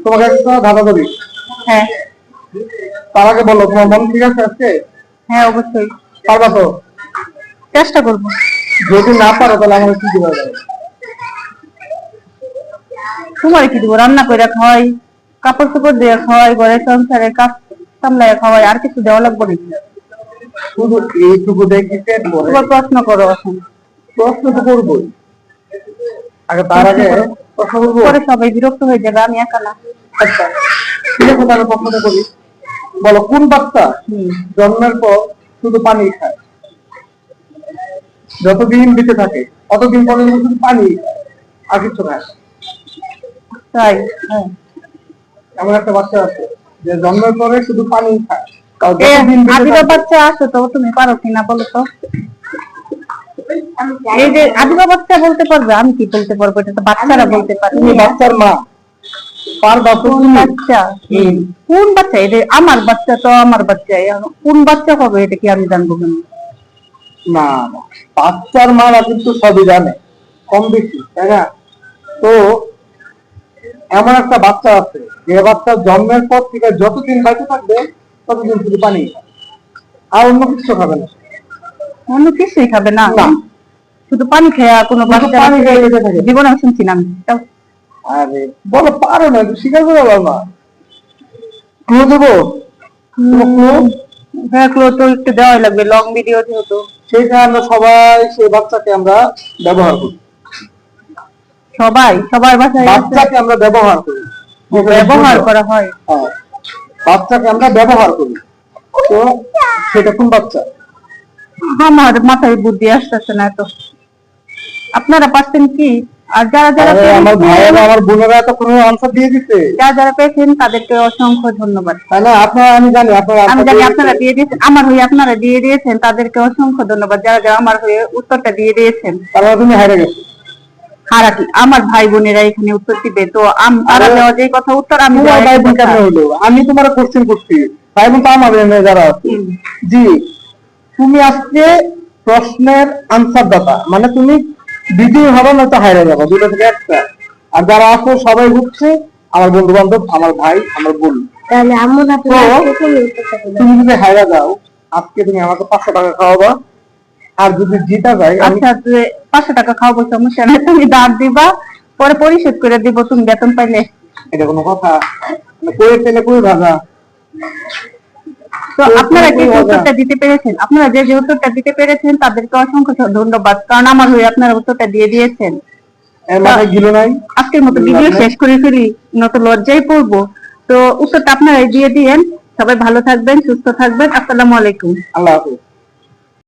তোমাকে একটা ধাঁধা করি। হ্যাঁ। তার আগে বলো, তোমার মন ঠিক আছে আজকে? হ্যাঁ অবশ্যই। পারবা তো? চেষ্টা করবো। যদি না পারো তাহলে আমাকে কি দিবা? তোমার কি দিব? রান্না করে খাওয়াই, কাপড় চোপড় দিয়ে খাওয়াই, ঘরের সংসারের কাজ সামলায় খাওয়াই, আর কিছু দেওয়া লাগবে নাকি? শুধু এইটুকু দেখি পেট ভরে? তোমার প্রশ্ন করো এখন। প্রশ্ন তো করবোই, আগে তার আগে প্রশ্ন করবো। পরে সবাই বিরক্ত হয়ে যাবে, আমি একা না। আচ্ছা ঠিক আছে, তাহলে প্রশ্নটা করি। বলো, কোন বাচ্চা জন্মের পর শুধু পানি খায়? যতদিন বেঁচে থাকে ততদিন পর্যন্ত শুধু পানি খায়, আর কিছু খায়? তাই? হ্যাঁ। এমন একটা বাচ্চা আছে যে জন্মের পরে শুধু পানি খায়। আদিবা বাচ্চা আছে তো, তুমি পারো কিনা বলো তো? এই যে আদিবা বাচ্চা বলতে পারবে, আমি কি বলতে পারবো? এটা তো বাচ্চারা বলতে পারে। তুমি বাচ্চার মা, পারবা? কোন বাচ্চা? কোন বাচ্চা? এটা আমার বাচ্চা তো আমার বাচ্চা, কোন বাচ্চা হবে এটা কি আমি জানবো কেন? না, বাচ্চার মারা কিন্তু সবই জানে, কম বেশি, তাই না? তো এমন একটা বাচ্চা আছে যে বাচ্চা জন্মের পর থেকে যতদিন বাঁচে থাকবে ততদিন শুধু পানি খায়, আর অন্য কিছু খাবে না। অন্য কিছুই খাবে না? শুধু পানি খেয়া কোনো বাচ্চা পানি খেয়ে বেঁচে থাকে? জীবনে আমি শুনছি না। আরে বলো, পারো না, একটু স্বীকার করে বলো না। ক্লু দেবো? হ্যাঁ, ক্লু তো একটু দেওয়াই লাগবে, লং ভিডিও যেহেতু। সেই কারণে সবাই সেই বাচ্চাকে আমরা ব্যবহার করি। সবার বাসায় বাচ্চাকে আমরা ব্যবহার করি। ব্যবহার করা হয়? হ্যাঁ, বাচ্চাকে আমরা ব্যবহার করি। তো সেটা কোন বাচ্চা? আমার মাথায় বুদ্ধি আসতেছে না তো। আপনারা পাচ্ছেন কি? আর যারা যারা আমার ভাইয়েরা আমার বোনেরা তো কোনো আনসার দিয়ে দিতে, যারা যারা পেয়েছেন তাদেরকে অসংখ্য ধন্যবাদ। তাই না? আপনারা, আমি জানি আপনারা দিয়ে দিয়েছেন, আমার হয়ে আপনারা দিয়ে দিয়েছেন, তাদেরকে অসংখ্য ধন্যবাদ। যারা যারা আমার হয়ে উত্তরটা দিয়ে দিয়েছেন, তারা তুমি হারে গেছো। হারাকি আমার ভাই বোনেরা এখানে উত্তর দিবে, তো তারা দেওয়া যে কথা উত্তর আমি ভাই বোন কেন হইলো? আমি তোমার কোশ্চেন করছি, ভাই বোন তো আমার যারা আছে। জি, তুমি আজকে প্রশ্নের আনসার দাতা, মানে তুমি দ্বিতীয় হবে না তো হারে যাবো, দুটো থেকে একটা। আর যারা আছে সবাই বুঝছে, আমার বন্ধু বান্ধব, আমার ভাই, আমার বোন। তাহলে তুমি যদি হারা যাও, আজকে তুমি আমাকে 500 টাকা খাওয়াবা, আর যদি জিতা যায়, আচ্ছা 500 টাকা খাওয়াবো, সমস্যা নেই, তুমি দাঁড় দিবা, পরে পরিশোধ করে দিব তুমি বেতন পাইলে। এটা কোনো কথা? কই তেলে কই ভাজা। তো আপনারা যে উত্তরটা দিতে পেরেছেন, আপনারা যে উত্তরটা দিতে পেরেছেন তাদেরকে অসংখ্য ধন্যবাদ, কারণ আমার হয়ে আপনারা উত্তরটা দিয়ে দিয়েছেন। আজকের মতো ভিডিও শেষ করে ফেলি, নয়তো লজ্জায় পড়বো। তো উত্তরটা আপনারাই দিয়ে দিয়েন। সবাই ভালো থাকবেন, সুস্থ থাকবেন। আসসালামু আলাইকুম। আল্লাহ হাফেজ।